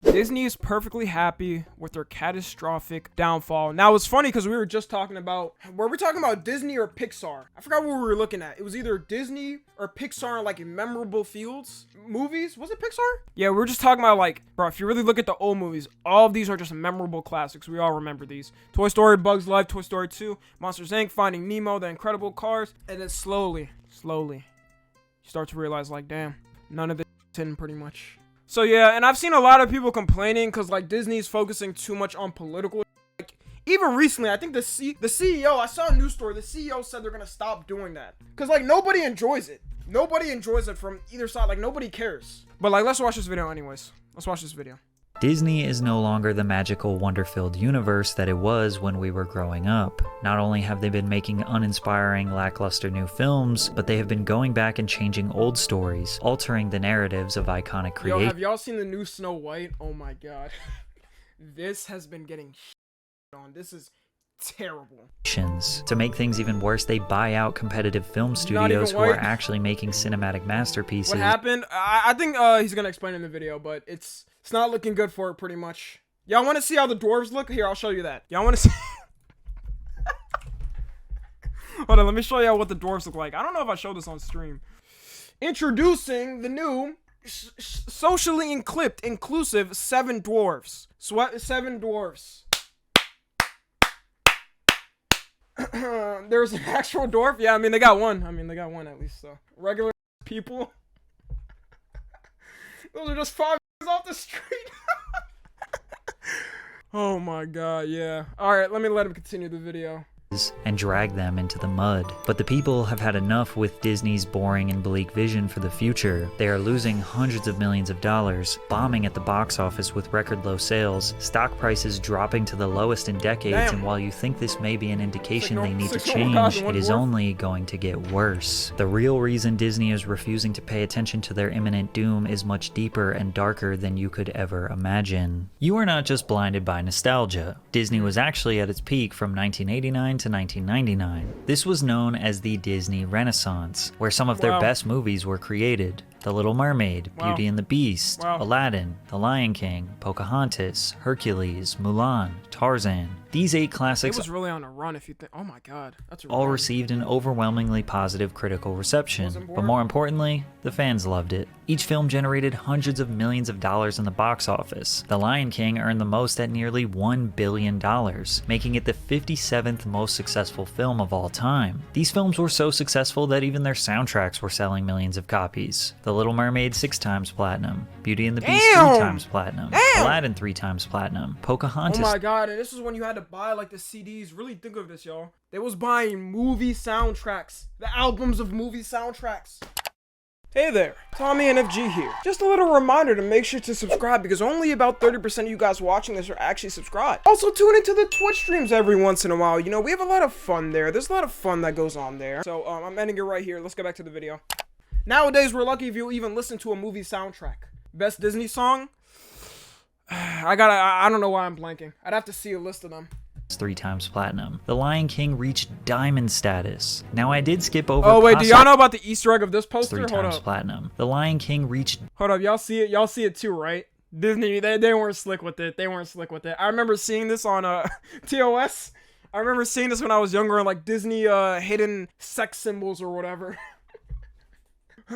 Disney is perfectly happy with their catastrophic downfall. Now, it's funny because we were just talking about, were we talking about Disney or Pixar? I forgot what we were looking at. It was either Disney or Pixar, like in memorable fields. Movies? Was it Pixar? Yeah, we were just talking about, like, bro, if you really look at the old movies, all of these are just memorable classics. We all remember these. Toy Story, Bugs Life, Toy Story 2, Monsters Inc., Finding Nemo, The Incredible Cars. And then slowly, you start to realize, like, damn, none of this is hidden pretty much. So yeah, and I've seen a lot of people complaining because like Disney's focusing too much on political. Like even recently, I think the CEO, I saw a news story. The CEO said they're gonna stop doing that because like nobody enjoys it. Nobody enjoys it from either side. Like nobody cares. But like, let's watch this video anyways. Let's watch this video. Disney is no longer the magical, wonder-filled universe that it was when we were growing up. Not only have they been making uninspiring, lackluster new films, but they have been going back and changing old stories, altering the narratives of iconic creations. Yo, have y'all seen the new Snow White? Oh my god. This has been getting on. This is terrible. To make things even worse, they buy out competitive film studios who are actually making cinematic masterpieces. What happened? I think he's gonna explain in the video, but it's not looking good for it pretty much. Y'all want to see how the dwarves look? Here, I'll show you that. Y'all want to see? Hold on, let me show y'all what the dwarves look like. I don't know if I showed this on stream. Introducing the new socially inclusive 7 dwarves. 7 dwarves. There's an actual dwarf. Yeah, I mean they got one. At least. So regular people. Those are just 5 off the street. Oh my god, yeah. Alright, let me let him continue the video. And drag them into the mud. But the people have had enough with Disney's boring and bleak vision for the future. They are losing hundreds of millions of dollars, bombing at the box office with record low sales, stock prices dropping to the lowest in decades, Damn. And while you think this may be an indication they need to change, it is only going to get worse. The real reason Disney is refusing to pay attention to their imminent doom is much deeper and darker than you could ever imagine. You are not just blinded by nostalgia. Disney was actually at its peak from 1989 to 1999. This was known as the Disney Renaissance, where some of their best movies were created. The Little Mermaid, Beauty and the Beast, Aladdin, The Lion King, Pocahontas, Hercules, Mulan, Tarzan. These 8 classics it was really on a run if you think, oh my god, that's a all run. Received an overwhelmingly positive critical reception, but more importantly, the fans loved it. Each film generated hundreds of millions of dollars in the box office. The Lion King earned the most at nearly $1 billion, making it the 57th most successful film of all time. These films were so successful that even their soundtracks were selling millions of copies. The Little Mermaid 6 times platinum, Beauty and the Beast 3 times platinum, Aladdin 3 times platinum, Pocahontas. Oh my god, and this is when you had to buy like the CDs. Really think of this, y'all. They was buying movie soundtracks, the albums of movie soundtracks. Hey there, Tommy NFG here. Just a little reminder to make sure to subscribe because only about 30% of you guys watching this are actually subscribed. Also tune into the Twitch streams every once in a while. You know, we have a lot of fun there. There's a lot of fun that goes on there. So I'm ending it right here. Let's get back to the video. Nowadays, we're lucky if you even listen to a movie soundtrack. Best Disney song? I don't know why I'm blanking. I'd have to see a list of them. 3 times platinum. The Lion King reached diamond status. Now I did skip over. Oh wait, do y'all know about the Easter egg of this poster? 3 times platinum. The Lion King reached. Hold up, y'all see it? Y'all see it too, right? Disney, they weren't slick with it. I remember seeing this on TOS. I remember seeing this when I was younger, like Disney hidden sex symbols or whatever.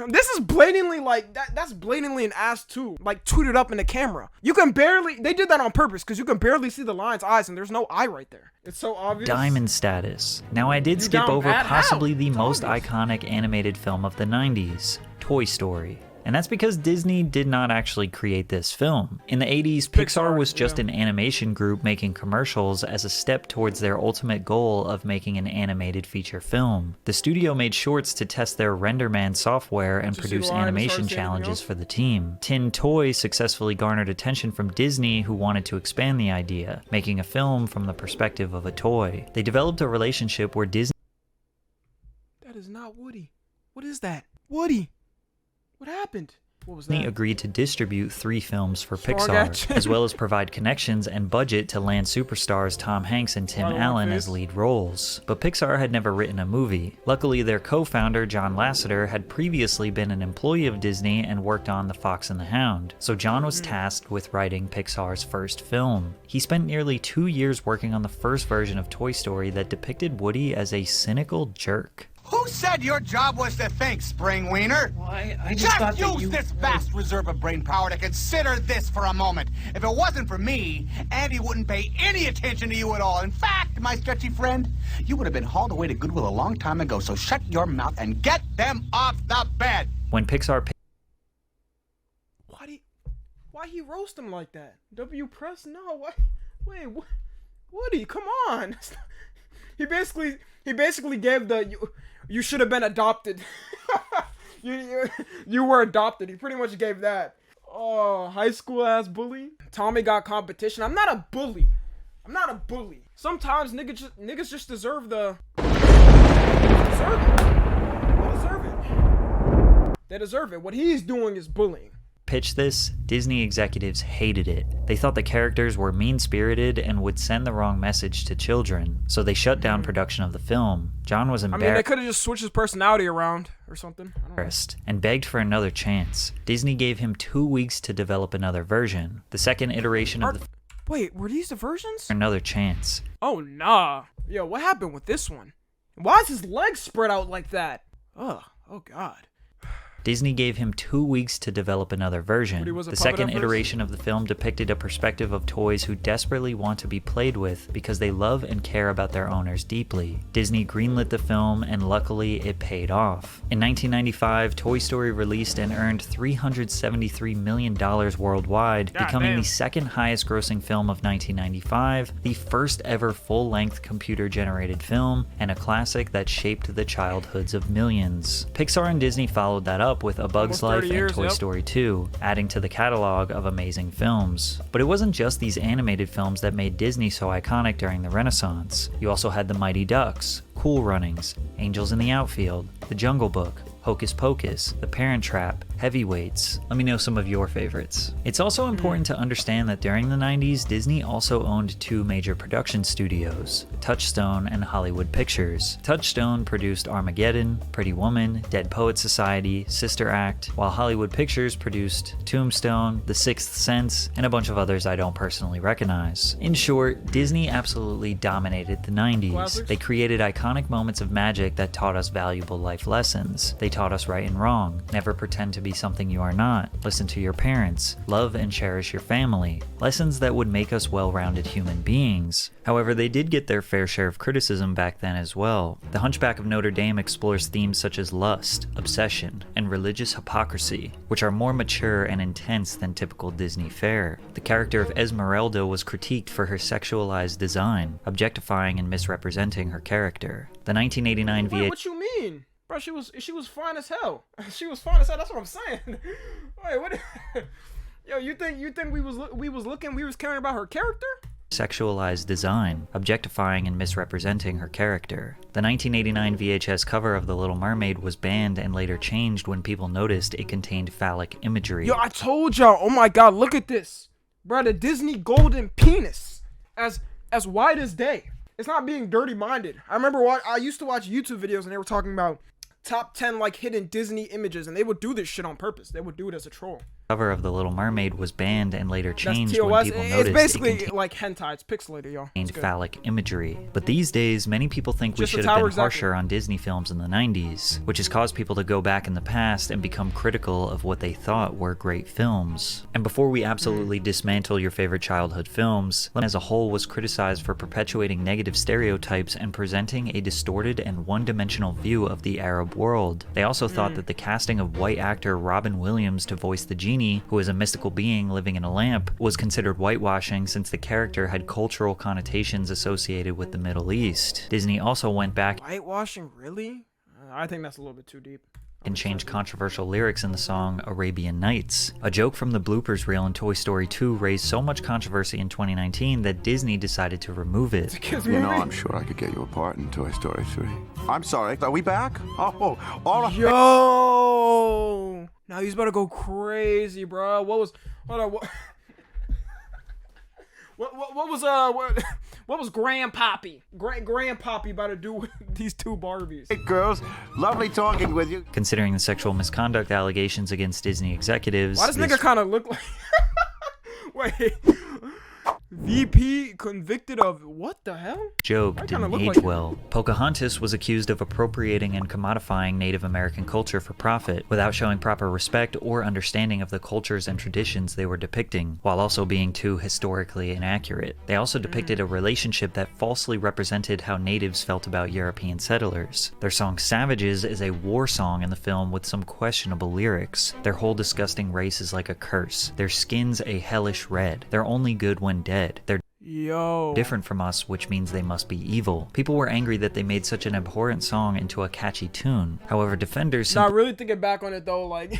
This is blatantly like that's blatantly an ass too, like tweeted up in the camera. You can barely, they did that on purpose because you can barely see the lion's eyes and there's no eye right there. It's so obvious. Diamond status. Now I did skip over possibly the most iconic animated film of the 90s, Toy Story. And that's because Disney did not actually create this film. In the 80s, Pixar was just an animation group making commercials as a step towards their ultimate goal of making an animated feature film. The studio made shorts to test their RenderMan software and produce animation challenges for the team. Tin Toy successfully garnered attention from Disney, who wanted to expand the idea, making a film from the perspective of a toy. They developed a relationship where Disney... That is not Woody. What is that? Woody! What happened? What was Disney that? agreed to distribute 3 films for Strong Pixar, action. as well as provide connections and budget to land superstars Tom Hanks and Tim Right on Allen my as face. lead roles. But Pixar had never written a movie. Luckily, their co-founder, John Lasseter, had previously been an employee of Disney and worked on The Fox and the Hound, so John was tasked with writing Pixar's first film. He spent nearly 2 years working on the first version of Toy Story that depicted Woody as a cynical jerk. Who said your job was to think, Spring Wiener? Well, I just thought that use you... this vast reserve of brain power to consider this for a moment. If it wasn't for me, Andy wouldn't pay any attention to you at all. In fact, my sketchy friend, you would have been hauled away to Goodwill a long time ago, so shut your mouth and get them off the bed. When Pixar Why he roast him like that? W Press? No, what? Wait, what? Woody, come on. He basically gave the you should have been adopted. you were adopted. He pretty much gave that. Oh, high school ass bully. Tommy got competition. I'm not a bully. Sometimes niggas just deserve the. They deserve it. What he's doing is bullying. pitched this, Disney executives hated it. They thought the characters were mean-spirited and would send the wrong message to children, so they shut down production of the film. John was I mean, they embarrassed could have just switched his personality around or something. I don't know. and begged for another chance. Disney gave him 2 weeks to develop another version. The second iteration of the Wait, were these the versions? another chance. Oh, nah. Yo, what happened with this one? Why is his legs spread out like that? Ugh. Oh, God. Disney gave him 2 weeks to develop another version. Woody was a The puppet second at first? iteration of the film depicted a perspective of toys who desperately want to be played with because they love and care about their owners deeply. Disney greenlit the film, and luckily it paid off. In 1995, Toy Story released and earned $373 million worldwide, God becoming damn. the second highest grossing film of 1995, the first ever full-length computer-generated film, and a classic that shaped the childhoods of millions. Pixar and Disney followed that up with A Bug's Almost 30 Life years, and Toy yep. Story 2, adding to the catalog of amazing films. But it wasn't just these animated films that made Disney so iconic during the Renaissance. You also had The Mighty Ducks, Cool Runnings, Angels in the Outfield, The Jungle Book, Hocus Pocus, The Parent Trap, Heavyweights. Let me know some of your favorites. It's also important to understand that during the 90s, Disney also owned two major production studios, Touchstone and Hollywood Pictures. Touchstone produced Armageddon, Pretty Woman, Dead Poets Society, Sister Act, while Hollywood Pictures produced Tombstone, The Sixth Sense, and a bunch of others I don't personally recognize. In short, Disney absolutely dominated the 90s. Classics. They created iconic moments of magic that taught us valuable life lessons. They taught us right and wrong. Never pretend to be something you are not. Listen to your parents. Love and cherish your family. Lessons that would make us well-rounded human beings. However, they did get their fair share of criticism back then as well. The Hunchback of Notre Dame explores themes such as lust, obsession, and religious hypocrisy, which are more mature and intense than typical Disney fare. The character of Esmeralda was critiqued for her sexualized design, objectifying and misrepresenting her character. The 1989 Wait, VH what you mean? Bro, she was fine as hell. She was fine as hell. That's what I'm saying. Wait, what? Yo, you think we was caring about her character? sexualized design, objectifying and misrepresenting her character. The 1989 VHS cover of The Little Mermaid was banned and later changed when people noticed it contained phallic imagery. Yo, I told y'all. Oh my God, look at this, bro. The Disney golden penis, as wide as day. It's not being dirty-minded. I remember I used to watch YouTube videos and they were talking about top 10 like hidden Disney images, and they would do this shit on purpose. They would do it as a troll. Cover of The Little Mermaid was banned and later That's changed when TOS. people It's noticed basically it contained like hentai. It's pixelated, y'all. It's good. phallic imagery. But these days, many people think we Just the should have been tower, exactly. harsher on Disney films in the 90s, which has caused people to go back in the past and become critical of what they thought were great films. And before we absolutely dismantle your favorite childhood films, Lemon as a whole was criticized for perpetuating negative stereotypes and presenting a distorted and one-dimensional view of the Arab world. They also thought that the casting of white actor Robin Williams to voice the genie, who is a mystical being living in a lamp, was considered whitewashing since the character had cultural connotations associated with the Middle East. Disney also went back Whitewashing, really? I think that's a little bit too deep. and changed controversial lyrics in the song Arabian Nights. A joke from the bloopers reel in Toy Story 2 raised so much controversy in 2019 that Disney decided to remove it. Kids You know, movie? I'm sure I could get you a part in Toy Story 3. I'm sorry, are we back? Oh, all right. Yo, Now he's about to go crazy, bro. What was? Hold on. What was Grandpappy? Grandpappy about to do with these two Barbies? Hey, girls. Lovely talking with you. Considering the sexual misconduct allegations against Disney executives... Why does nigga kind of look like... Wait... VP convicted of what the hell? Joke didn't age well. Pocahontas was accused of appropriating and commodifying Native American culture for profit without showing proper respect or understanding of the cultures and traditions they were depicting, while also being too historically inaccurate. They also depicted a relationship that falsely represented how natives felt about European settlers. Their song Savages is a war song in the film with some questionable lyrics. Their whole disgusting race is like a curse. Their skin's a hellish red. They're only good when dead. They're different from us, which means they must be evil. People were angry that they made such an abhorrent song into a catchy tune. However, defenders... Not really thinking back on it though, like...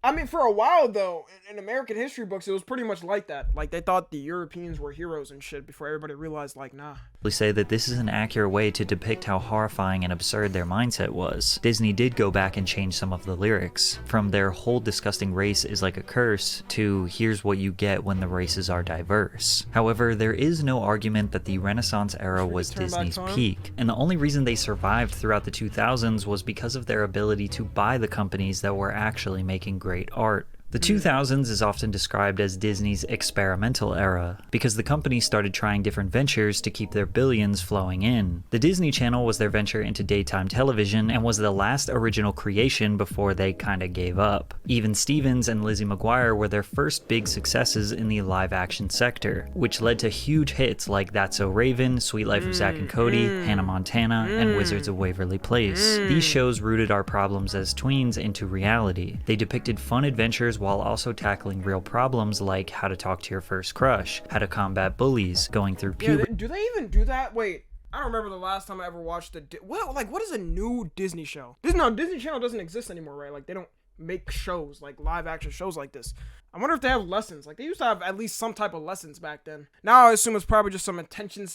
I mean, for a while, though, in American history books, it was pretty much like that. Like, they thought the Europeans were heroes and shit before everybody realized, like, nah. We say that this is an accurate way to depict how horrifying and absurd their mindset was. Disney did go back and change some of the lyrics, from their whole disgusting race is like a curse to here's what you get when the races are diverse. However, there is no argument that the Renaissance era was Disney's peak, and the only reason they survived throughout the 2000s was because of their ability to buy the companies that were actually making great art. The 2000s is often described as Disney's experimental era, because the company started trying different ventures to keep their billions flowing in. The Disney Channel was their venture into daytime television and was the last original creation before they kinda gave up. Even Stevens and Lizzie McGuire were their first big successes in the live-action sector, which led to huge hits like That's So Raven, Sweet Life of Zack and Cody, Hannah Montana, and Wizards of Waverly Place. These shows rooted our problems as tweens into reality. They depicted fun adventures while also tackling real problems like how to talk to your first crush, how to combat bullies, going through puberty. Yeah, do they even do that? Wait, I don't remember the last time I ever watched what is a new Disney show? Disney Channel doesn't exist anymore, right? Like, they don't make shows, like live action shows like this. I wonder if they have lessons. Like, they used to have at least some type of lessons back then. Now I assume it's probably just some attention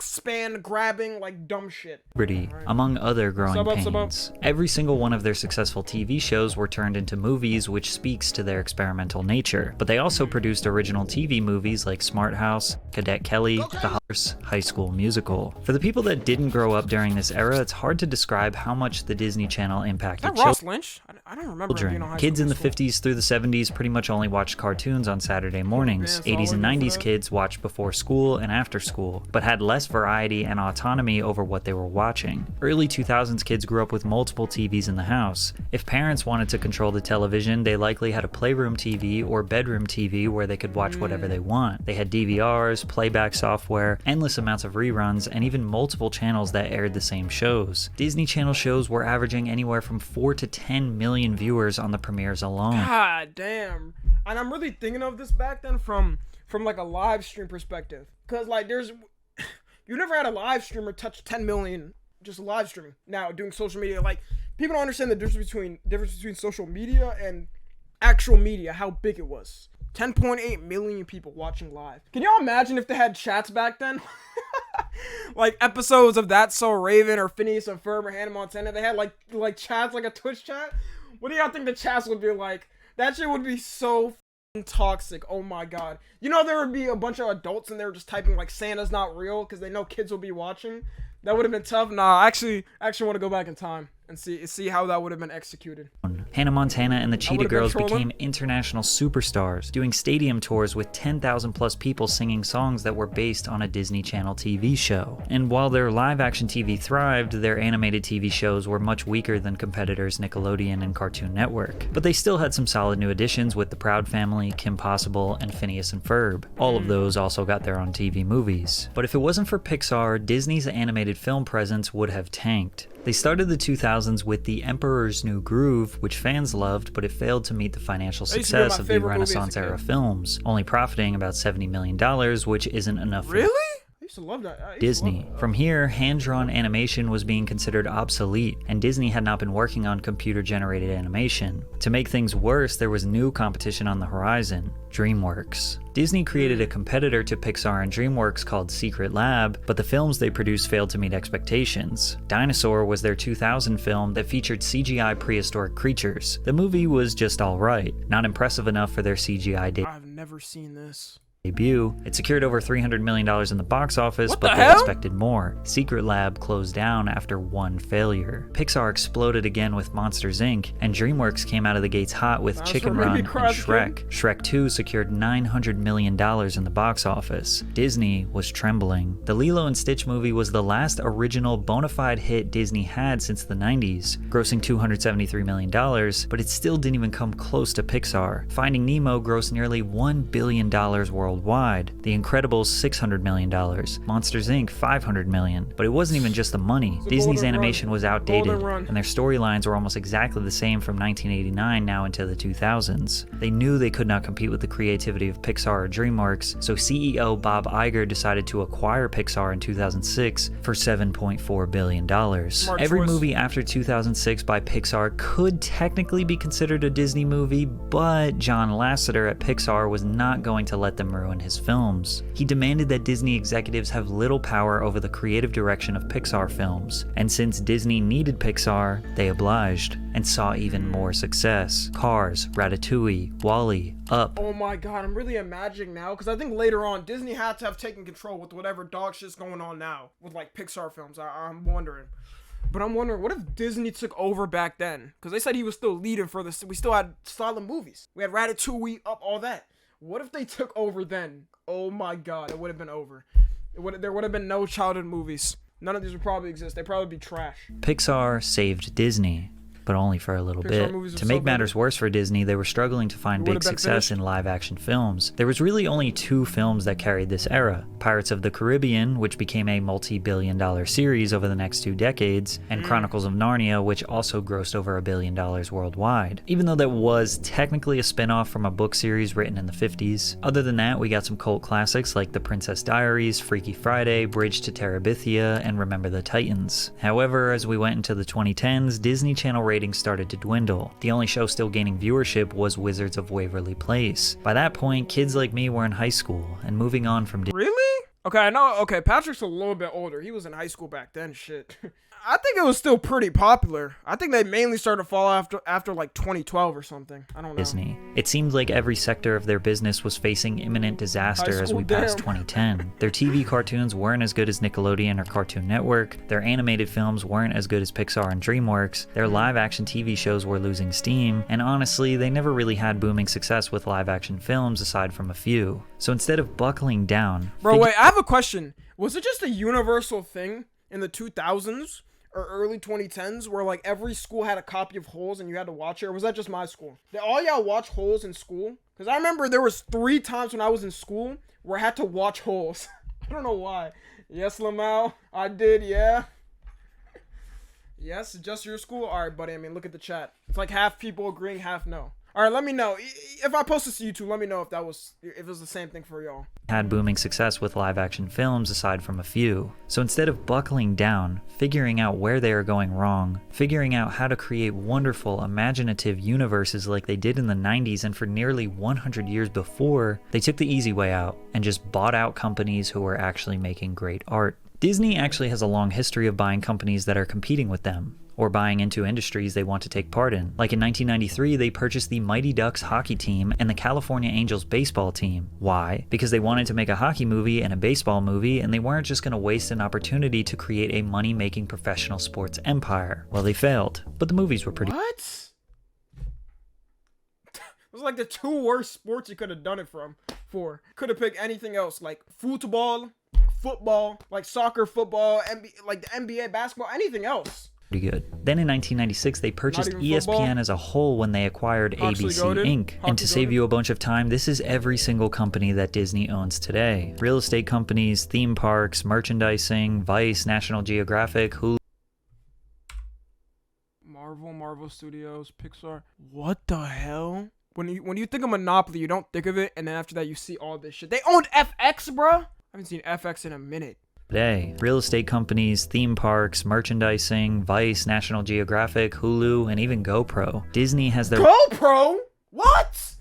span grabbing, like, dumb shit. Among other growing pains. Every single one of their successful TV shows were turned into movies, which speaks to their experimental nature. But they also produced original TV movies like Smart House, Cadet Kelly, The High School Musical. For the people that didn't grow up during this era, it's hard to describe how much the Disney Channel impacted Ross Lynch? I don't remember him being on High Kids in the School. 50s through the 70s pretty much only watched cartoons on Saturday mornings. 80s and 90s kids watched before school and after school, but had less variety and autonomy over what they were watching. Early 2000s kids grew up with multiple TVs in the house. If parents wanted to control the television, they likely had a playroom TV or bedroom TV where they could watch whatever they want. They had DVRs, playback software, endless amounts of reruns, and even multiple channels that aired the same shows. Disney Channel shows were averaging anywhere from 4 to 10 million viewers on the premieres alone. God damn. And I'm really thinking of this back then from like a live stream perspective. Cause like you never had a live streamer touch 10 million just live streaming. Now doing social media, like, people don't understand the difference between social media and actual media, how big it was. 10.8 million people watching live. Can y'all imagine if they had chats back then? Like episodes of That's So Raven or Phineas and Ferb or Hannah Montana, they had like chats, like a Twitch chat. What do y'all think the chats would be like? That shit would be so toxic. Oh my god. You know, there would be a bunch of adults in there just typing like Santa's not real because they know kids will be watching. That would have been tough. Nah, I actually want to go back in time and see how that would have been executed. Hannah Montana and the Cheetah Girls became international superstars, doing stadium tours with 10,000 plus people singing songs that were based on a Disney Channel TV show. And while their live-action TV thrived, their animated TV shows were much weaker than competitors Nickelodeon and Cartoon Network. But they still had some solid new additions with The Proud Family, Kim Possible, and Phineas and Ferb. All of those also got their own TV movies. But if it wasn't for Pixar, Disney's animated film presence would have tanked. They started the 2000s with The Emperor's New Groove, which fans loved, but it failed to meet the financial success of the Renaissance-era films, only profiting about $70 million, which isn't enough. Really? I used to love that. Disney. From here, hand-drawn animation was being considered obsolete, and Disney had not been working on computer-generated animation. To make things worse, there was new competition on the horizon: DreamWorks. Disney created a competitor to Pixar and DreamWorks called Secret Lab, but the films they produced failed to meet expectations. Dinosaur was their 2000 film that featured CGI prehistoric creatures. The movie was just alright, not impressive enough for their CGI I've never seen this. debut. It secured over $300 million in the box office, What but the they hell? expected more. Secret Lab closed down after one failure. Pixar exploded again with Monsters, Inc., and DreamWorks came out of the gates hot with Dinosaur Chicken made me Run and cry, Shrek. Shrek 2 secured $900 million in the box office. Disney was trembling. The Lilo and Stitch movie was the last original bona fide hit Disney had since the 90s, grossing $273 million, but it still didn't even come close to Pixar. Finding Nemo grossed nearly $1 billion worldwide. The Incredibles $600 million, Monsters Inc. $500 million. But it wasn't even just the money. It's a Disney's golden animation run. was outdated, Golden run. and their storylines were almost exactly the same from 1989 now into the 2000s. They knew they could not compete with the creativity of Pixar or DreamWorks, so CEO Bob Iger decided to acquire Pixar in 2006 for $7.4 billion. Every choice. movie after 2006 by Pixar could technically be considered a Disney movie, but John Lasseter at Pixar was not going to let them ruin his films. He demanded that Disney executives have little power over the creative direction of Pixar films, and since Disney needed Pixar, they obliged and saw even more success. Cars, Ratatouille, WALL-E, Up. Oh my god, I'm really imagining now, because I think later on Disney had to have taken control with whatever dog shit's going on now with like Pixar films. I'm wondering. But I'm wondering, what if Disney took over back then? Because they said he was still leading for this. We still had solid movies. We had Ratatouille, Up, all that. What if they took over then? Oh my god, it would have been over. There would have been no childhood movies. None of these would probably exist. They'd probably be trash. Pixar saved Disney, but only for a little Pixar bit. movies are To so make good. matters worse for Disney, they were struggling to find It big would've been success finished. in live-action films. There was really only two films that carried this era: Pirates of the Caribbean, which became a multi-billion-dollar series over the next 2 decades, and Chronicles of Narnia, which also grossed over $1 billion worldwide. Even though that was technically a spin-off from a book series written in the 50s. Other than that, we got some cult classics like The Princess Diaries, Freaky Friday, Bridge to Terabithia, and Remember the Titans. However, as we went into the 2010s, Disney Channel ratings started to dwindle. The only show still gaining viewership was Wizards of Waverly Place. By that point, kids like me were in high school and moving on from Really? Okay, I know. Okay, Patrick's a little bit older. He was in high school back then. Shit. I think it was still pretty popular. I think they mainly started to fall after like 2012 or something. I don't know. Disney. It seemed like every sector of their business was facing imminent disaster High as school, we passed damn. 2010. Their TV cartoons weren't as good as Nickelodeon or Cartoon Network. Their animated films weren't as good as Pixar and DreamWorks. Their live-action TV shows were losing steam, and honestly, they never really had booming success with live-action films aside from a few. So instead of buckling down, Bro, wait, I have a question. Was it just a universal thing in the 2000s or early 2010s where like every school had a copy of Holes and you had to watch it? Or was that just my school? Did all y'all watch Holes in school? Because I remember there was 3 times when I was in school where I had to watch Holes. I don't know why. Yes, Lamau, I did, yeah. Yes, just your school? Alright, buddy, I mean, look at the chat. It's like half people agreeing, half no. Alright, let me know. If I post this to YouTube, let me know if it was the same thing for y'all. had booming success with live-action films aside from a few. So instead of buckling down, figuring out where they are going wrong, figuring out how to create wonderful, imaginative universes like they did in the 90s and for nearly 100 years before, they took the easy way out and just bought out companies who were actually making great art. Disney actually has a long history of buying companies that are competing with them, or buying into industries they want to take part in. Like in 1993, they purchased the Mighty Ducks hockey team and the California Angels baseball team. Why? Because they wanted to make a hockey movie and a baseball movie, and they weren't just going to waste an opportunity to create a money-making professional sports empire. Well, they failed, but the movies were pretty What? It was like the 2 worst sports you could have done it for. Could have picked anything else, like football, like soccer, football, like the NBA, basketball, anything else. good. Then in 1996, they purchased Not even football? ESPN as a whole when they acquired Huxley ABC goated? Inc. And to Huxley save goated? you a bunch of time, this is every single company that Disney owns today. Real estate companies, theme parks, merchandising, Vice, National Geographic, Hulu. Marvel Studios, Pixar. What the hell? When you think of Monopoly, you don't think of it, and then after that you see all this shit. They owned FX, bruh. I haven't seen FX in a minute. Today, real estate companies, theme parks, merchandising, Vice, National Geographic, Hulu, and even GoPro. Disney has their GoPro? What?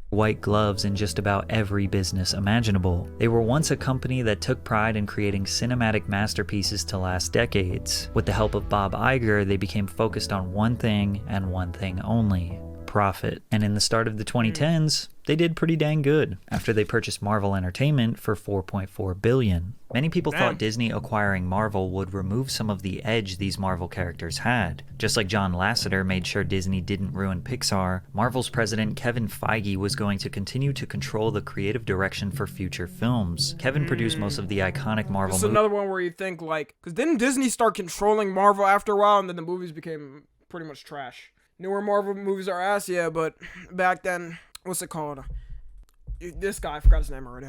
white gloves in just about every business imaginable. They were once a company that took pride in creating cinematic masterpieces to last decades. With the help of Bob Iger, they became focused on one thing and one thing only: profit. And in the start of the 2010s, they did pretty dang good after they purchased Marvel Entertainment for $4.4 billion. Many people thought Disney acquiring Marvel would remove some of the edge these Marvel characters had. Just like John Lasseter made sure Disney didn't ruin Pixar, Marvel's president Kevin Feige was going to continue to control the creative direction for future films. Kevin produced most of the iconic Marvel movies. This is another one where you think, like, because didn't Disney start controlling Marvel after a while, and then the movies became pretty much trash? Newer Marvel movies are ass, yeah, but back then, what's it called? This guy, I forgot his name already.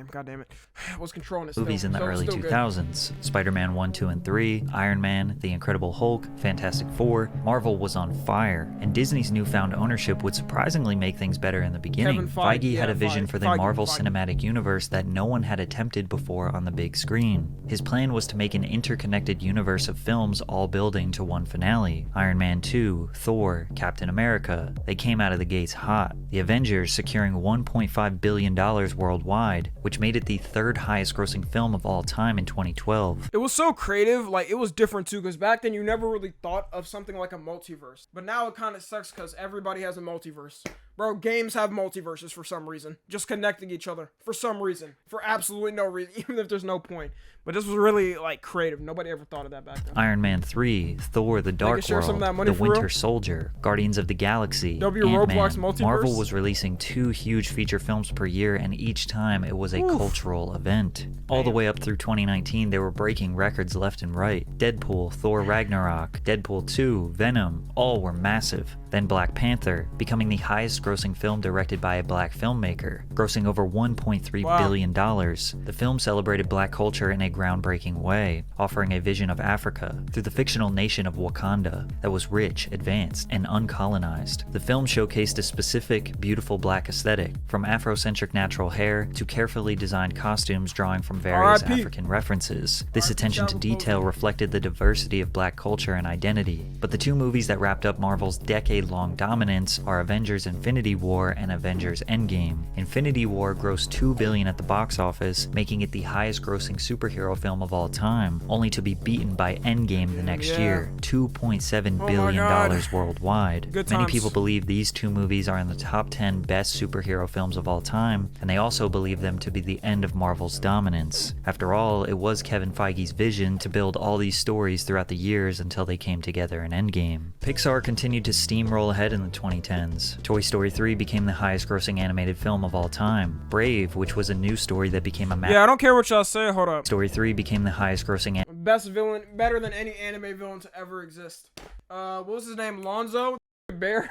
God damn it. Was controlling his movies in the early 2000s. Spider-Man 1, 2, and 3, Iron Man, The Incredible Hulk, Fantastic Four. Marvel was on fire, and Disney's newfound ownership would surprisingly make things better in the beginning. Feige had a vision for the Marvel Cinematic Universe that no one had attempted before on the big screen. His plan was to make an interconnected universe of films all building to one finale. Iron Man 2, Thor, Captain America. They came out of the gates hot. The Avengers securing $1.5 billion worldwide, which made it the third highest grossing film of all time in 2012. It was so creative, like, it was different too, because back then you never really thought of something like a multiverse. But now it kind of sucks because everybody has a multiverse. Bro, games have multiverses for some reason. Just connecting each other for some reason. For absolutely no reason, even if there's no point. But this was really, like, creative. Nobody ever thought of that back then. Iron Man 3, Thor, The Dark World, The Winter Soldier, Guardians of the Galaxy, Ant-Man. Marvel was releasing 2 huge feature films per year, and each time it was a cultural event. All the way up through 2019, they were breaking records left and right. Deadpool, Thor Ragnarok, Deadpool 2, Venom, all were massive. Then Black Panther, becoming the highest grossing film directed by a black filmmaker, grossing over $1.3 billion. The film celebrated black culture in a groundbreaking way, offering a vision of Africa through the fictional nation of Wakanda that was rich, advanced, and uncolonized. The film showcased a specific, beautiful black aesthetic, from Afrocentric natural hair to carefully designed costumes drawing from various African references. This attention to detail reflected the diversity of black culture and identity. But the 2 movies that wrapped up Marvel's decade-long dominance are Avengers Infinity War and Avengers Endgame. Infinity War grossed $2 billion at the box office, making it the highest grossing superhero film of all time, only to be beaten by Endgame the next year, $2.7 billion worldwide. Many people believe these 2 movies are in the top 10 best superhero films of all time, and they also believe them to be the end of Marvel's dominance. After all, it was Kevin Feige's vision to build all these stories throughout the years until they came together in Endgame. Pixar continued to steamroll ahead in the 2010s. Toy Story 3 became the highest grossing animated film of all time. Brave, which was a new story that became a I don't care what y'all say, hold up. Story 3 became the highest grossing best villain, better than any anime villain to ever exist. What was his name? Lonzo? Bear?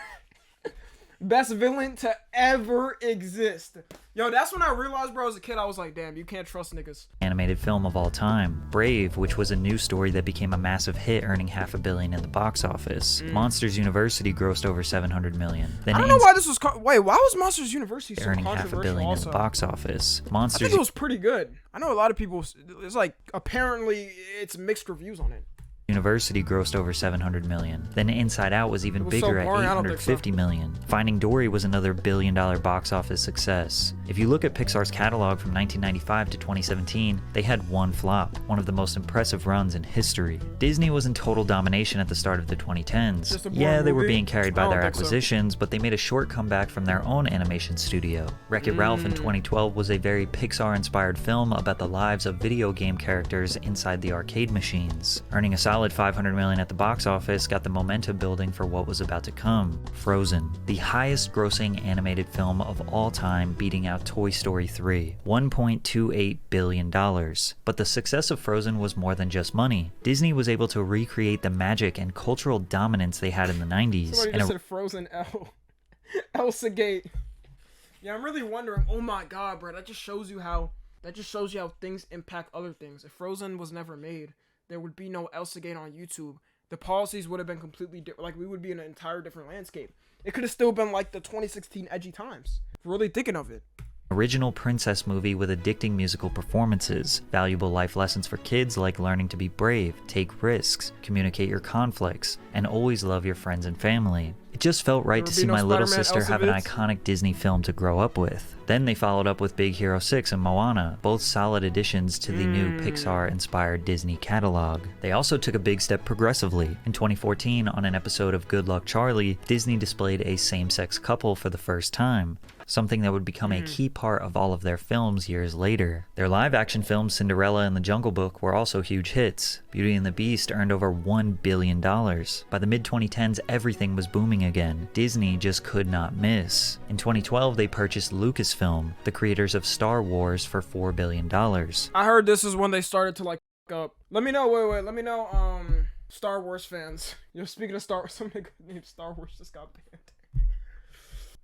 Best villain to ever exist. Yo, that's when I realized, bro, as a kid, I was like, damn, you can't trust niggas. Animated film of all time. Brave, which was a new story that became a massive hit, earning $500 million in the box office. Monsters University grossed over $700 million. Then I don't know why this was. Wait, why was Monsters University so earning controversial? $500 million also? in the box office. I think it was pretty good. I know a lot of people. It's like apparently it's mixed reviews on it. University grossed over $700 million. Then Inside Out was even bigger at $850 million. Finding Dory was another billion-dollar box office success. If you look at Pixar's catalog from 1995 to 2017, they had one flop, one of the most impressive runs in history. Disney was in total domination at the start of the 2010s. Yeah, they were being carried by their acquisitions, but they made a short comeback from their own animation studio. Wreck-It Ralph in 2012 was a very Pixar-inspired film about the lives of video game characters inside the arcade machines. Earning a solid $500 million at the box office got the momentum building for what was about to come. Frozen, the highest grossing animated film of all time, beating out Toy Story 3, $1.28 billion. But the success of Frozen was more than just money. Disney was able to recreate the magic and cultural dominance they had in the 90s. Somebody just said Frozen Elsa Gate. Yeah, I'm really wondering, oh my god, bro, that just shows you how things impact other things. If Frozen was never made, there would be no Elsa Gate on YouTube. The policies would have been completely different. Like, we would be in an entire different landscape. It could have still been like the 2016 edgy times. Really thinking of it. Original princess movie with addicting musical performances, valuable life lessons for kids like learning to be brave, take risks, communicate your conflicts, and always love your friends and family. It just felt right to see my little sister have an iconic Disney film to grow up with. Then they followed up with Big Hero 6 and Moana, both solid additions to the new Pixar-inspired Disney catalog. They also took a big step progressively. In 2014, on an episode of Good Luck Charlie, Disney displayed a same-sex couple for the first time, something that would become a key part of all of their films years later. Their live-action films Cinderella and The Jungle Book were also huge hits. Beauty and the Beast earned over $1 billion. By the mid-2010s, everything was booming again. Disney just could not miss. In 2012, they purchased Lucasfilm, the creators of Star Wars, for $4 billion. I heard this is when they started to like up. Let me know, let me know, Star Wars fans. Speaking of Star Wars, somebody named Star Wars just got banned.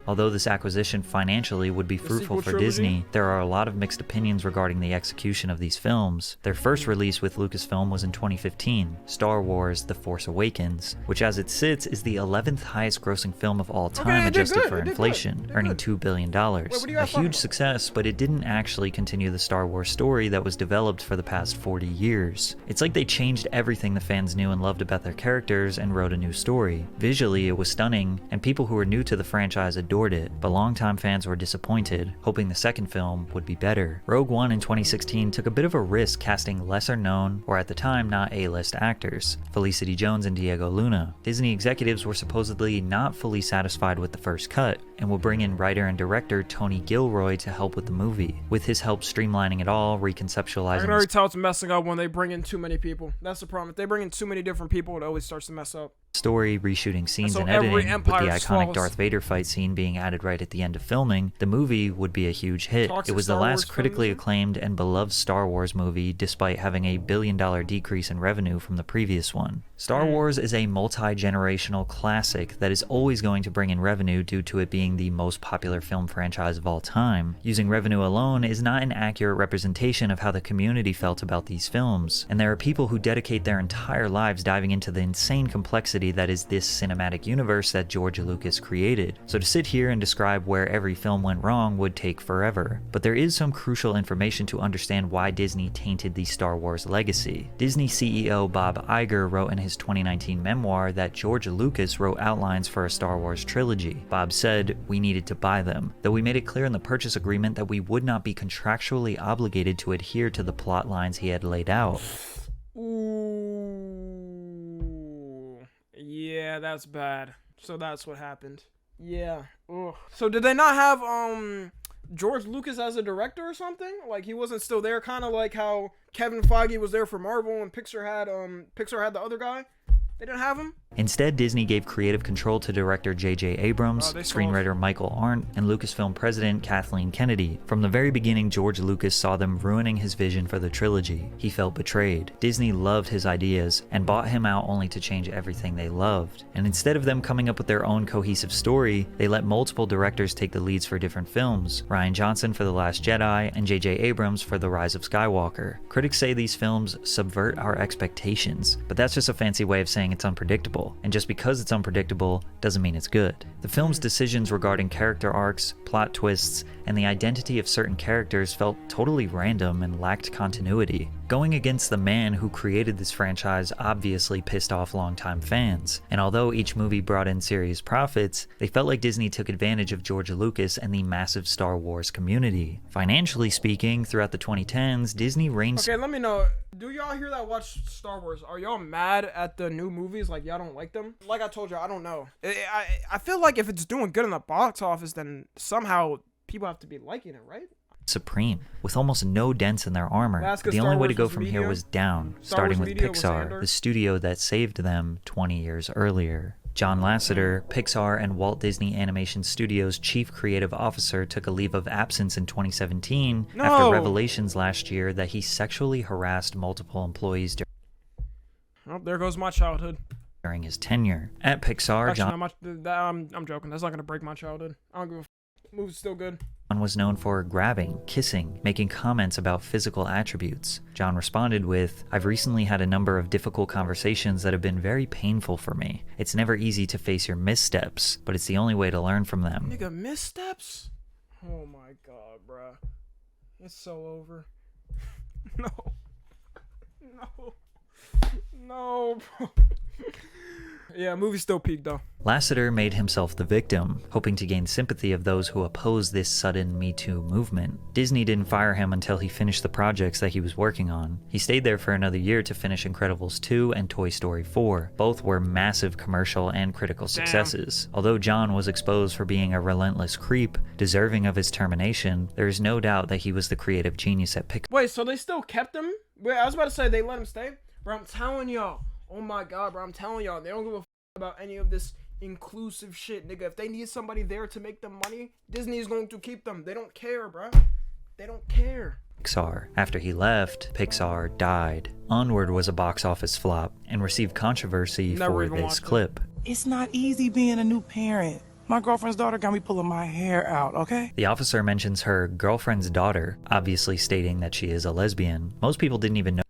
Although this acquisition financially would be fruitful for Disney, there are a lot of mixed opinions regarding the execution of these films. Their first release with Lucasfilm was in 2015, Star Wars: The Force Awakens, which as it sits is the 11th highest grossing film of all time adjusted for inflation, earning $2 billion. A huge success, but it didn't actually continue the Star Wars story that was developed for the past 40 years. It's like they changed everything the fans knew and loved about their characters and wrote a new story. Visually, it was stunning, and people who were new to the franchise adored it, but longtime fans were disappointed, hoping the second film would be better. Rogue One in 2016 took a bit of a risk casting lesser known, or at the time not A-list actors, Felicity Jones and Diego Luna. Disney executives were supposedly not fully satisfied with the first cut, and will bring in writer and director Tony Gilroy to help with the movie, with his help streamlining it all, reconceptualizing. I can already tell it's messing up when they bring in too many people. That's the problem. If they bring in too many different people, it always starts to mess up. Story, reshooting scenes, and editing, with the iconic Darth Vader fight scene being added right at the end of filming, the movie would be a huge hit. It was the last critically acclaimed and beloved Star Wars movie, despite having a $1 billion decrease in revenue from the previous one. Star Wars is a multi-generational classic that is always going to bring in revenue due to it being the most popular film franchise of all time. Using revenue alone is not an accurate representation of how the community felt about these films, and there are people who dedicate their entire lives diving into the insane complexity that is this cinematic universe that George Lucas created. So to sit here and describe where every film went wrong would take forever. But there is some crucial information to understand why Disney tainted the Star Wars legacy. Disney CEO Bob Iger wrote in his 2019 memoir that George Lucas wrote outlines for a Star Wars trilogy. Bob said, "We needed to buy them, though we made it clear in the purchase agreement that we would not be contractually obligated to adhere to the plot lines he had laid out." Yeah, that's bad. So that's what happened. Yeah. Ugh. So did they not have George Lucas as a director or something? Like he wasn't still there, kind of like how Kevin Feige was there for Marvel and Pixar had the other guy? They didn't have him? Instead, Disney gave creative control to director J.J. Abrams, screenwriter Michael Arndt, and Lucasfilm president Kathleen Kennedy. From the very beginning, George Lucas saw them ruining his vision for the trilogy. He felt betrayed. Disney loved his ideas and bought him out only to change everything they loved. And instead of them coming up with their own cohesive story, they let multiple directors take the leads for different films. Rian Johnson for The Last Jedi and J.J. Abrams for The Rise of Skywalker. Critics say these films subvert our expectations, but that's just a fancy way of saying it's unpredictable. And just because it's unpredictable doesn't mean it's good. The film's decisions regarding character arcs, plot twists, and the identity of certain characters felt totally random and lacked continuity. Going against the man who created this franchise obviously pissed off longtime fans, and although each movie brought in serious profits, they felt like Disney took advantage of George Lucas and the massive Star Wars community. Financially speaking, throughout the 2010s, Disney reigned... Okay, let me know. Do y'all here that watch Star Wars, are y'all mad at the new movies? Like, y'all don't like them? Like I told you, I don't know. I feel like if it's doing good in the box office, then somehow people have to be liking it, right? Supreme, with almost no dents in their armor. The only way to go from here was down, starting with Pixar, the studio that saved them 20 years earlier. John Lasseter, Pixar and Walt Disney Animation Studios' chief creative officer, took a leave of absence in 2017 after revelations last year that he sexually harassed multiple employees there goes my childhood. During his tenure. At Pixar, I'm joking. That's not going to break my childhood. I don't give a the movie's still good. John was known for grabbing, kissing, making comments about physical attributes. John responded with, "I've recently had a number of difficult conversations that have been very painful for me. It's never easy to face your missteps, but it's the only way to learn from them." Nigga, missteps? Oh my god, bruh. It's so over. No. No. No, bro. Yeah, movie still peaked though. Lasseter made himself the victim, hoping to gain sympathy of those who oppose this sudden Me Too movement. Disney didn't fire him until he finished the projects that he was working on. He stayed there for another year to finish Incredibles 2 and Toy Story 4. Both were massive commercial and critical successes. Although John was exposed for being a relentless creep, deserving of his termination, there is no doubt that he was the creative genius at Pixar. Wait, so they still kept him? Wait, I was about to say they let him stay? Bro, I'm telling y'all. Oh my god, bro, I'm telling y'all. They don't give a about any of this inclusive shit, nigga. If they need somebody there to make them money, Disney is going to keep them. They don't care, bro. They don't care. Pixar. After he left, Pixar died. Onward was a box office flop and received controversy for this clip. It's not easy being a new parent. My girlfriend's daughter got me pulling my hair out, okay? The officer mentions her girlfriend's daughter, obviously stating that she is a lesbian. Most people didn't even know.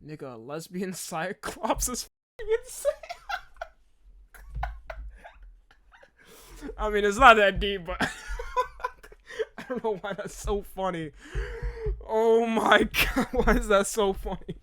Nigga, a lesbian Cyclops is f***ing insane. I mean, it's not that deep, but I don't know why that's so funny. Oh my god, why is that so funny?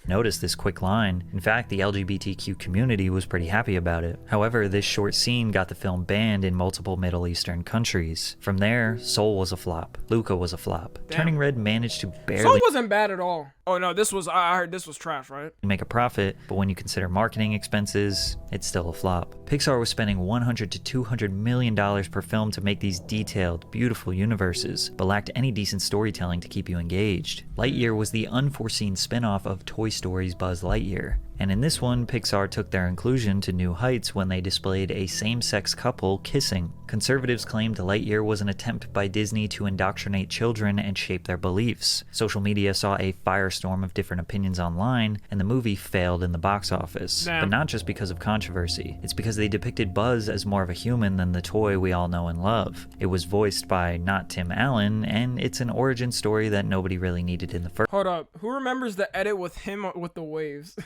Notice this quick line. In fact, the LGBTQ community was pretty happy about it. However, this short scene got the film banned in multiple Middle Eastern countries. From there, Soul was a flop. Luca was a flop. Damn. Turning Red managed to barely Soul wasn't bad at all. Oh no, I heard this was trash, right? make a profit, but when you consider marketing expenses, it's still a flop. Pixar was spending $100 to $200 million per film to make these detailed, beautiful universes, but lacked any decent storytelling to keep you engaged. Lightyear was the unforeseen spin-off of Toy Story's Buzz Lightyear. And in this one, Pixar took their inclusion to new heights when they displayed a same-sex couple kissing. Conservatives claimed Lightyear was an attempt by Disney to indoctrinate children and shape their beliefs. Social media saw a firestorm of different opinions online, and the movie failed in the box office. Damn. But not just because of controversy. It's because they depicted Buzz as more of a human than the toy we all know and love. It was voiced by not Tim Allen, and it's an origin story that nobody really needed in the first. Hold up, who remembers the edit with him with the waves?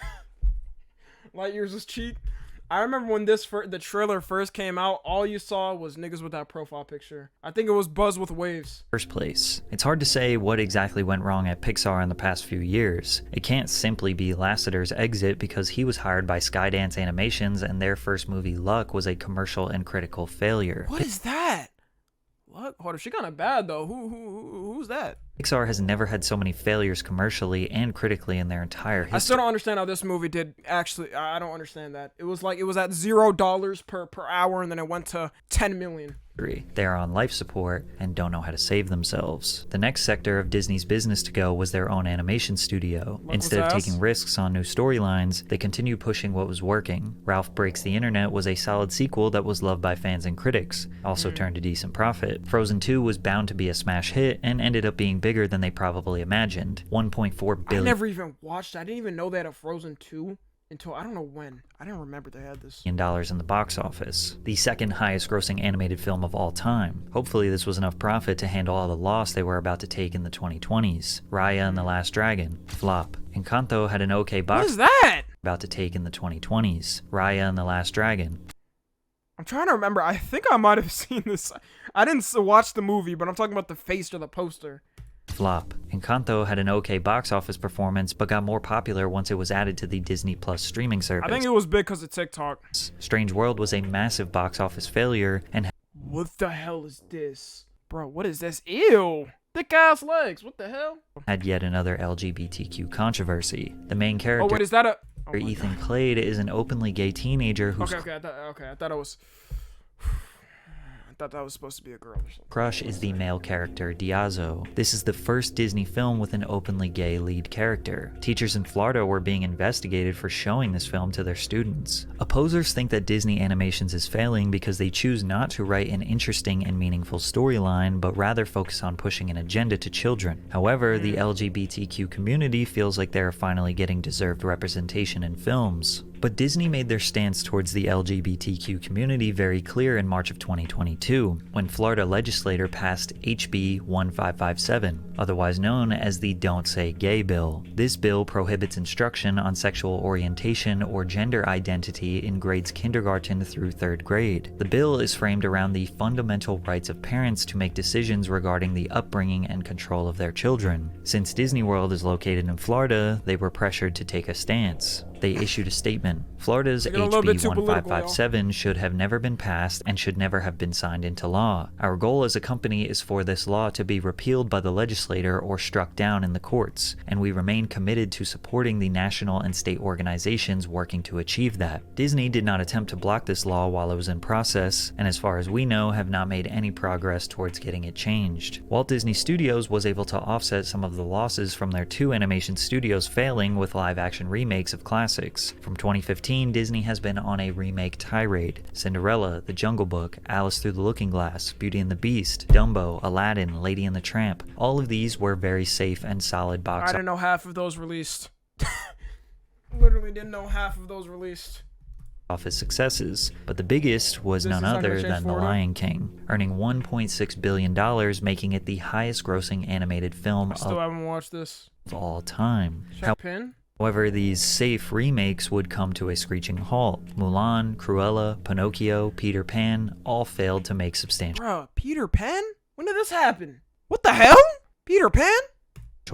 Lightyear's his cheek. I remember when the trailer first came out, all you saw was niggas with that profile picture. I think it was Buzz with waves. First place. It's hard to say what exactly went wrong at Pixar in the past few years. It can't simply be Lasseter's exit because he was hired by Skydance Animations and their first movie Luck was a commercial and critical failure. What is that? What? Hold up, she kind of bad though. Who's that? Pixar has never had so many failures commercially and critically in their entire history. I still don't understand how this movie did actually. I don't understand that. It was at $0 per hour and then it went to 10 million. They are on life support and don't know how to save themselves. The next sector of Disney's business to go was their own animation studio. Instead of taking risks on new storylines, they continued pushing what was working. Ralph Breaks the Internet was a solid sequel that was loved by fans and critics, also turned a decent profit. Frozen 2 was bound to be a smash hit and ended up being bigger than they probably imagined. $1.4 billion. I never even watched it. I didn't even know they had a Frozen 2 until I don't know when. I didn't remember they had this. In the box office. The second highest grossing animated film of all time. Hopefully this was enough profit to handle all the loss they were about to take in the 2020s. Raya and the Last Dragon. Flop. Encanto had an okay box. What is that? About to take in the 2020s. Raya and the Last Dragon. I'm trying to remember. I think I might have seen this. I didn't watch the movie, but I'm talking about the face or the poster. Flop. Encanto had an okay box office performance, but got more popular once it was added to the Disney Plus streaming service. I think it was big because of TikTok. Strange World was a massive box office failure and what the hell is this? Bro, what is this? Ew! Thick ass legs. What the hell? had yet another LGBTQ controversy. The main character, oh, wait, is that a... Oh Ethan Clade, is an openly gay teenager whose I thought it was... I thought that was supposed to be a girl or something. crush is the male character Diazo. This is the first Disney film with an openly gay lead character. Teachers in Florida were being investigated for showing this film to their students. Opposers think that Disney Animations is failing because they choose not to write an interesting and meaningful storyline, but rather focus on pushing an agenda to children. However, the LGBTQ community feels like they are finally getting deserved representation in films. But Disney made their stance towards the LGBTQ community very clear in March of 2022, when Florida legislator passed HB 1557, otherwise known as the Don't Say Gay bill. This bill prohibits instruction on sexual orientation or gender identity in grades kindergarten through 3rd grade. The bill is framed around the fundamental rights of parents to make decisions regarding the upbringing and control of their children. Since Disney World is located in Florida, they were pressured to take a stance. They issued a statement. Florida's HB 1557 should have never been passed and should never have been signed into law. Our goal as a company is for this law to be repealed by the legislature or struck down in the courts, and we remain committed to supporting the national and state organizations working to achieve that. Disney did not attempt to block this law while it was in process, and as far as we know, have not made any progress towards getting it changed. Walt Disney Studios was able to offset some of the losses from their 2 animation studios failing with live-action remakes of classics. From 2015, Disney has been on a remake tirade. Cinderella, The Jungle Book, Alice Through the Looking Glass, Beauty and the Beast, Dumbo, Aladdin, Lady and the Tramp. All of these were very safe and solid box I didn't know half of those released. Literally didn't know half of those released. Office successes, but the biggest was none other than The Lion King, earning $1.6 billion, making it the highest grossing animated film I still haven't watched this. of all time. Pin? However, these safe remakes would come to a screeching halt. Mulan, Cruella, Pinocchio, Peter Pan all failed to make substantial Bruh, Peter Pan? When did this happen? What the hell? Peter Pan?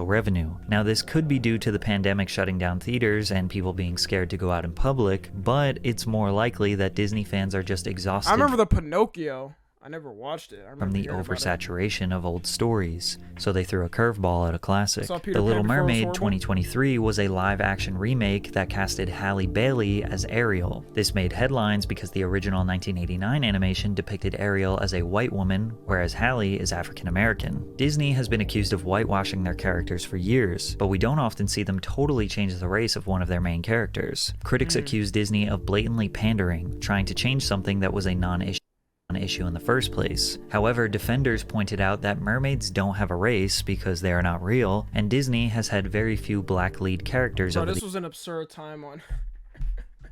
revenue. Now, this could be due to the pandemic shutting down theaters and people being scared to go out in public, but it's more likely that Disney fans are just exhausted. I remember the Pinocchio. I never watched it. From the oversaturation of old stories, so they threw a curveball at a classic. The Little Mermaid 2023 was a live-action remake that casted Halle Bailey as Ariel. This made headlines because the original 1989 animation depicted Ariel as a white woman, whereas Halle is African-American. Disney has been accused of whitewashing their characters for years, but we don't often see them totally change the race of one of their main characters. Critics accuse Disney of blatantly pandering, trying to change something that was a non-issue in the first place. However, defenders pointed out that mermaids don't have a race because they are not real, and Disney has had very few black lead characters over this was an absurd time on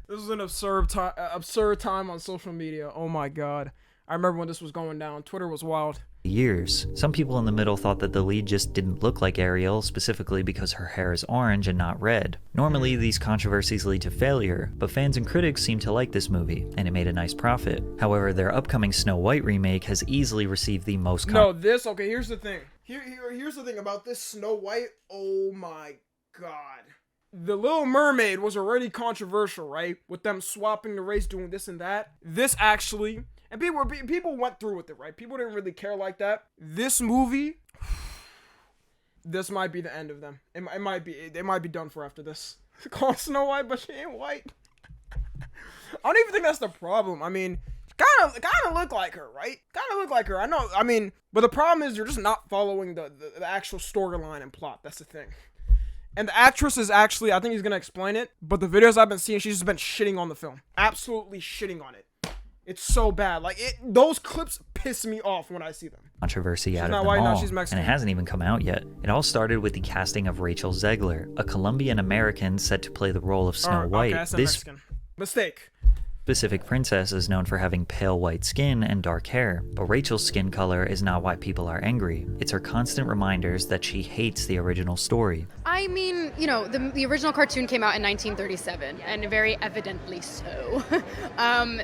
this was an absurd time on social media. Oh my god. I remember when this was going down. Twitter was wild. Years. Some people in the middle thought that the lead just didn't look like Ariel, specifically because her hair is orange and not red. Normally, these controversies lead to failure, but fans and critics seem to like this movie, and it made a nice profit. However, their upcoming Snow White remake has easily received the most okay, here's the thing. Here's the thing about this Snow White. Oh my god. The Little Mermaid was already controversial, right? With them swapping the race, doing this and that. This actually... And people went through with it, right? People didn't really care like that. This movie, this might be the end of them. It might be. They might be done for after this. Call Snow White, but she ain't white. I don't even think that's the problem. I mean, kind of look like her, right? Kind of look like her. I know. I mean, but the problem is you're just not following the actual storyline and plot. That's the thing. And the actress is actually, I think he's gonna explain it. But the videos I've been seeing, she's just been shitting on the film. Absolutely shitting on it. It's so bad. Like, those clips piss me off when I see them. Controversy out of them all, and it hasn't even come out yet. It all started with the casting of Rachel Zegler, a Colombian-American set to play the role of Snow White. Okay, I said Mexican. Mistake. Specific princess is known for having pale white skin and dark hair, but Rachel's skin color is not why people are angry. It's her constant reminders that she hates the original story. I mean, you know, the original cartoon came out in 1937, and very evidently so.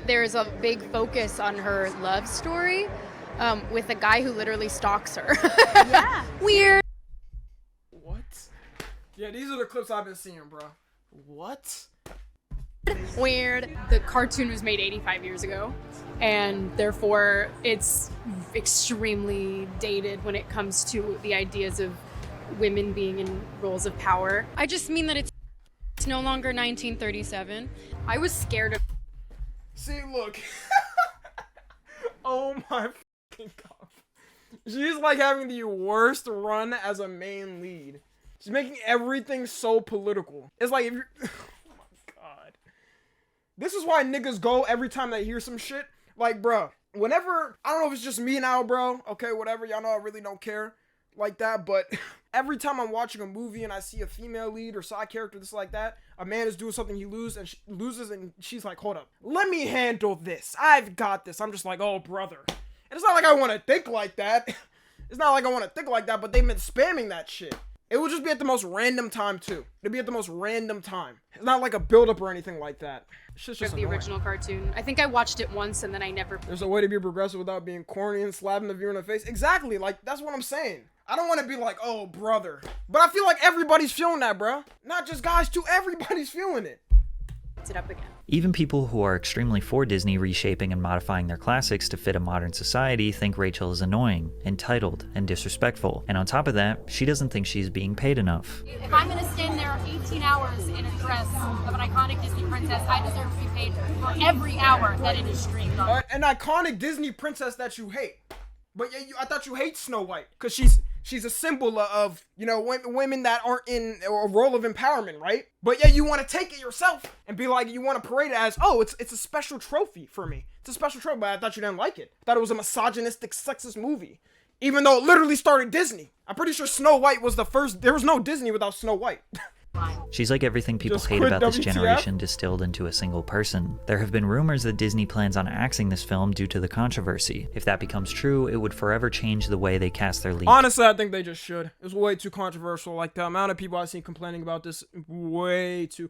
There's a big focus on her love story with a guy who literally stalks her. Yeah. Weird. What? Yeah, these are the clips I've been seeing, bro. What? Weird. The cartoon was made 85 years ago, and therefore it's extremely dated when it comes to the ideas of women being in roles of power. I just mean that it's no longer 1937. I was scared of... See, look. Oh my fucking god. She's like having the worst run as a main lead. She's making everything so political. It's like if you're... This is why niggas go every time they hear some shit. Like, bro, whenever, I don't know if it's just me now, bro. Okay, whatever. Y'all know I really don't care. like that, but every time I'm watching a movie and I see a female lead or side character, this like that, a man is doing something he loses and she's like, hold up, let me handle this. I've got this. I'm just like, oh, brother. And it's not like I want to think like that. It's not like I want to think like that, but they've been spamming that shit. It will just be at the most random time, too. It'll be at the most random time. It's not like a build-up or anything like that. It's just The annoying. original cartoon. I think I watched it once and then I never. There's a way to be progressive without being corny and slapping the viewer in the face. Exactly. Like, that's what I'm saying. I don't want to be like, oh, brother. But I feel like everybody's feeling that, bro. Not just guys, too. Everybody's feeling it. It up again. Even people who are extremely for Disney reshaping and modifying their classics to fit a modern society think Rachel is annoying, entitled, and disrespectful. And on top of that, she doesn't think she's being paid enough. If I'm going to stand there 18 hours in a dress of an iconic Disney princess, I deserve to be paid for every hour that it is streamed on. An iconic Disney princess that you hate. But yeah, I thought you hate Snow White. Because she's a symbol of, you know, women that aren't in a role of empowerment, right? But yeah, you want to take it yourself and be like, you want to parade it as, oh, it's a special trophy for me. It's a special trophy, but I thought you didn't like it. I thought it was a misogynistic, sexist movie. Even though it literally started Disney. I'm pretty sure Snow White was the first. There was no Disney without Snow White. She's like everything people Just hate quit about this WTF? generation distilled into a single person. There have been rumors that Disney plans on axing this film due to the controversy. If that becomes true, it would forever change the way they cast their lead. Honestly, I think they just should. It's way too controversial. Like, the amount of people I've seen complaining about this, way too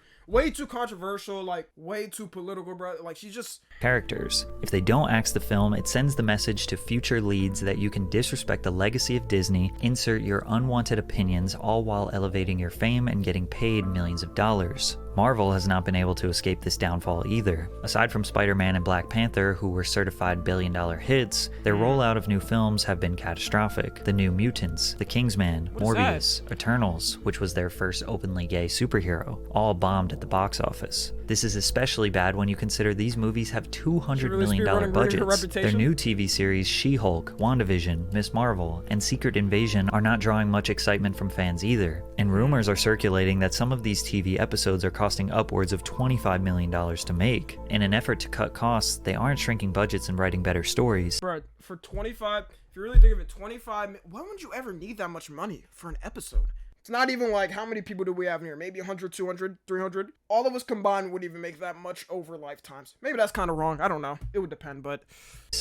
controversial, like, way too political, bro. Like, she's just... Characters. If they don't axe the film, it sends the message to future leads that you can disrespect the legacy of Disney, insert your unwanted opinions, all while elevating your fame and getting paid millions of dollars. Marvel has not been able to escape this downfall either. Aside from Spider-Man and Black Panther, who were certified billion-dollar hits, their rollout of new films have been catastrophic. The New Mutants, The Kingsman, Morbius, Eternals, which was their first openly gay superhero, all bombed at the box office. This is especially bad when you consider these movies have $200 million budgets. Their new TV series She-Hulk, WandaVision, Ms. Marvel, and Secret Invasion are not drawing much excitement from fans either. And rumors are circulating that some of these TV episodes are costing upwards of $25 million to make. In an effort to cut costs, they aren't shrinking budgets and writing better stories. Bro, for 25, if you really think of it, 25, why would you ever need that much money for an episode? It's not even like, how many people do we have in here? Maybe 100, 200, 300? All of us combined wouldn't even make that much over lifetimes. Maybe that's kind of wrong. I don't know. It would depend, but...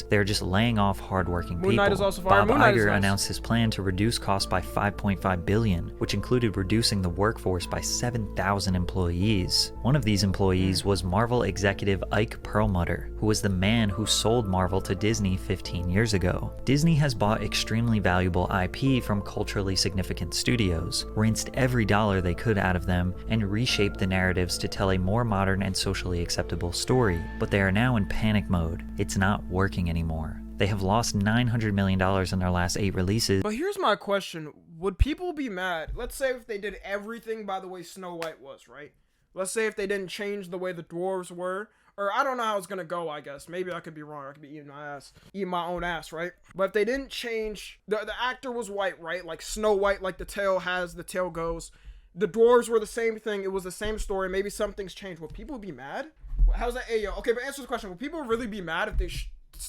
They're just laying off hardworking people. Moon Knight is also fire. Bob Moon Knight is Iger nice. announced his plan to reduce costs by $5.5 billion, which included reducing the workforce by 7,000 employees. One of these employees was Marvel executive Ike Perlmutter, who was the man who sold Marvel to Disney 15 years ago. Disney has bought extremely valuable IP from culturally significant studios, rinsed every dollar they could out of them, and reshaped the narratives to tell a more modern and socially acceptable story. But they are now in panic mode. It's not working anymore. They have lost $900 million in their last 8 releases. But here's my question. Would people be mad? Let's say if they did everything by the way Snow White was, right? Let's say if they didn't change the way the dwarves were. Or I don't know how it's gonna go, I guess. Maybe I could be wrong. I could be eating my own ass, right? But if they didn't change... The actor was white, right? Like Snow White, like the tail has, the tail goes. The dwarves were the same thing. It was the same story. Maybe something's changed. Would people be mad? How's that? Hey, yo. Okay, but answer the question. Would people really be mad if they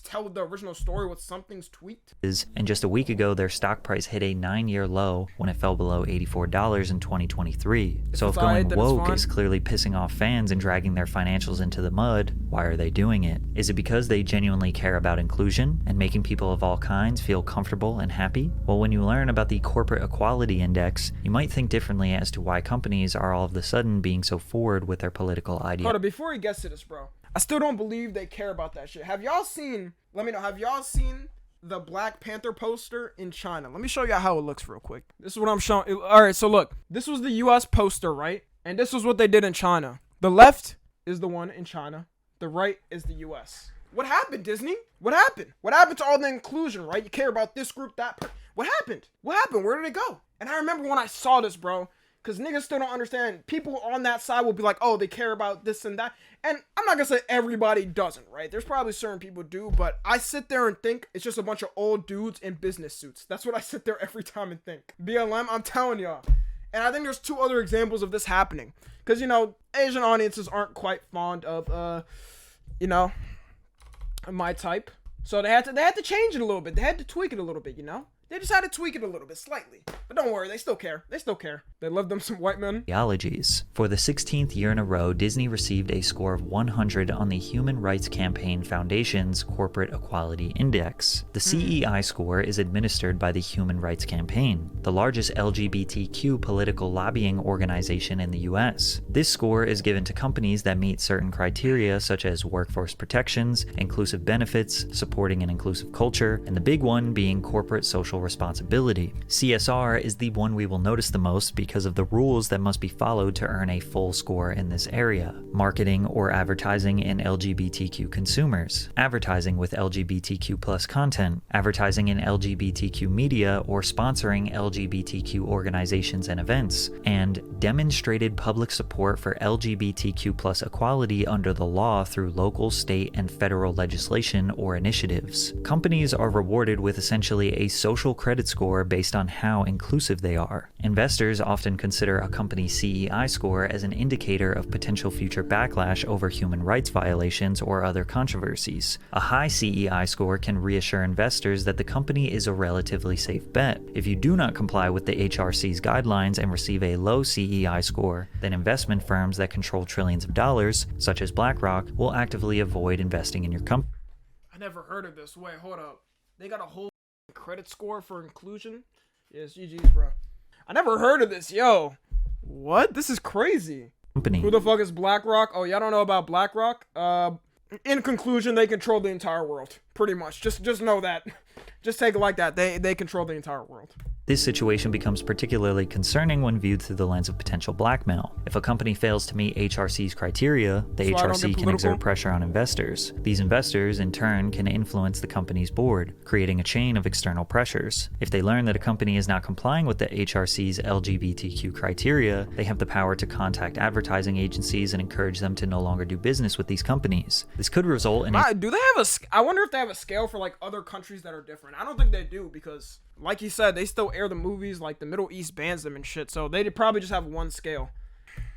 tell the original story with something's tweaked? And just a week ago, their stock price hit a 9-year low when it fell below $84 in 2023. So if going woke is clearly pissing off fans and dragging their financials into the mud, why are they doing it? Is it because they genuinely care about inclusion and making people of all kinds feel comfortable and happy? Well, when you learn about the Corporate Equality Index, you might think differently as to why companies are all of a sudden being so forward with their political ideas. Hold on, before he gets to this, bro. I still don't believe they care about that shit. Have y'all seen, let me know, have y'all seen the Black Panther poster in China? Let me show you how it looks real quick. This is what I'm showing. Alright, so look. This was the US poster, right? And this was what they did in China. The left is the one in China. The right is the US. What happened, Disney? What happened? What happened to all the inclusion, right? You care about this group, that What happened? What happened? Where did it go? And I remember when I saw this, bro. Because niggas still don't understand. People on that side will be like, oh, they care about this and that. And I'm not going to say everybody doesn't, right? There's probably certain people do. But I sit there and think it's just a bunch of old dudes in business suits. That's what I sit there every time and think. BLM, I'm telling y'all. And I think there's 2 other examples of this happening. Because, you know, Asian audiences aren't quite fond of, you know, my type. So they had to change it a little bit. They had to tweak it a little bit, you know? They just had to tweak it a little bit, slightly. But don't worry, they still care. They still care. They love them some white men. Ideologies. For the 16th year in a row, Disney received a score of 100 on the Human Rights Campaign Foundation's Corporate Equality Index. The CEI score is administered by the Human Rights Campaign, the largest LGBTQ political lobbying organization in the US. This score is given to companies that meet certain criteria such as workforce protections, inclusive benefits, supporting an inclusive culture, and the big one being corporate social responsibility. CSR is the one we will notice the most because of the rules that must be followed to earn a full score in this area. Marketing or advertising in LGBTQ consumers, advertising with LGBTQ plus content, advertising in LGBTQ media or sponsoring LGBTQ organizations and events, and demonstrated public support for LGBTQ plus equality under the law through local, state, and federal legislation or initiatives. Companies are rewarded with essentially a social credit score based on how inclusive they are. Investors often consider a company's CEI score as an indicator of potential future backlash over human rights violations or other controversies. A high CEI score can reassure investors that the company is a relatively safe bet. If you do not comply with the HRC's guidelines and receive a low CEI score, then investment firms that control trillions of dollars, such as BlackRock, will actively avoid investing in your company. I never heard of this. Wait, hold up. They got a whole credit score for inclusion? Yes, GG's, bro. I never heard of this, yo. What? This is crazy. Who the fuck is BlackRock? Oh, y'all don't know about BlackRock? In conclusion, they control the entire world. Pretty much. Just know that. Just take it like that. They control the entire world. This situation becomes particularly concerning when viewed through the lens of potential blackmail. If a company fails to meet HRC's criteria, the HRC can exert pressure on investors. These investors, in turn, can influence the company's board, creating a chain of external pressures. If they learn that a company is not complying with the HRC's LGBTQ criteria, they have the power to contact advertising agencies and encourage them to no longer do business with these companies. This could result in do they have I wonder if they have a scale for like other countries that are different. I don't think they do because, like you said, they still air the movies, like the Middle East bans them and shit, so they'd probably just have one scale.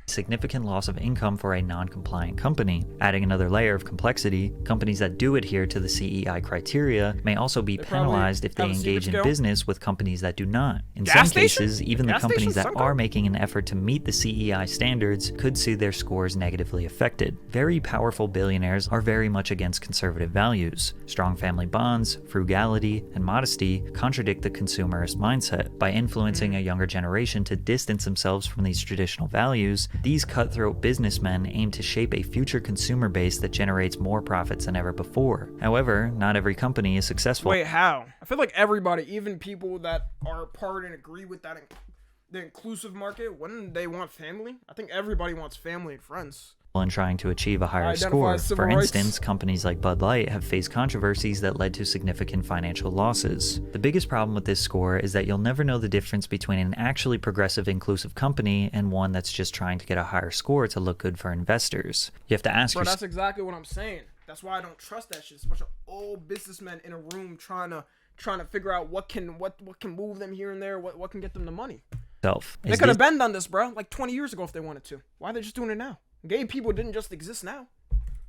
Significant loss of income for a non-compliant company. Adding another layer of complexity, companies that do adhere to the CEI criteria may also be penalized if they engage in business with companies that do not. In some cases, even the companies that are making an effort to meet the CEI standards could see their scores negatively affected. Very powerful billionaires are very much against conservative values. Strong family bonds, frugality, and modesty contradict the consumerist mindset. By influencing a younger generation to distance themselves from these traditional values, these cutthroat businessmen aim to shape a future consumer base that generates more profits than ever before. However, not every company is successful. Wait, how? I feel like everybody, even people that are part and agree with that, the inclusive market, wouldn't they want family? I think everybody wants family and friends. In trying to achieve a higher score. For instance, companies like Bud Light have faced controversies that led to significant financial losses. The biggest problem with this score is that you'll never know the difference between an actually progressive, inclusive company and one that's just trying to get a higher score to look good for investors. You have to ask yourself. That's exactly what I'm saying. That's why I don't trust that shit. It's a bunch of old businessmen in a room trying to figure out what can move them here and there, what can get them the money. They could have been done this, bro, like 20 years ago if they wanted to. Why are they just doing it now? Gay people didn't just exist now.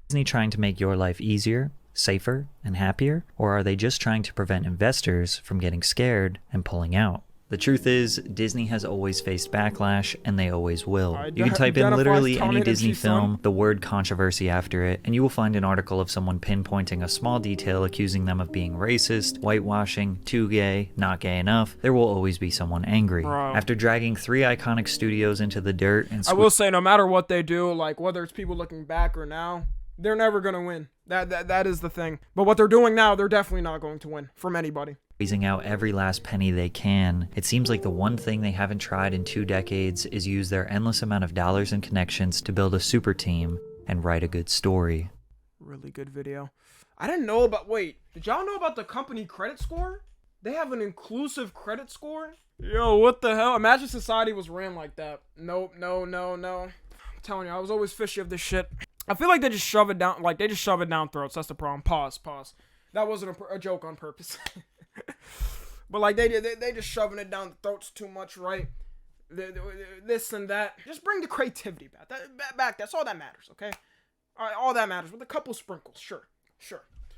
Disney trying to make your life easier, safer, and happier? Or are they just trying to prevent investors from getting scared and pulling out? The truth is, Disney has always faced backlash, and they always will. You can type in literally any Disney film, the word controversy after it, and you will find an article of someone pinpointing a small detail accusing them of being racist, whitewashing, too gay, not gay enough. There will always be someone angry. Bro. After dragging 3 iconic studios into the dirt and I will say, no matter what they do, like whether it's people looking back or now, they're never gonna win. That is the thing. But what they're doing now, they're definitely not going to win from anybody. Squeezing out every last penny they can, it seems like the one thing they haven't tried in 2 decades is use their endless amount of dollars and connections to build a super team and write a good story. Really good video. I didn't know about, wait, did y'all know about the company credit score? They have an inclusive credit score? Yo, what the hell? Imagine society was ran like that. Nope, no. I'm telling you, I was always fishy of this shit. I feel like they just shove it down, down throats. That's the problem. Pause. That wasn't a joke on purpose. But like they just shoving it down the throats too much, right? This and that. Just bring the creativity back. That's all that matters, okay? All right, all that matters with a couple sprinkles, sure.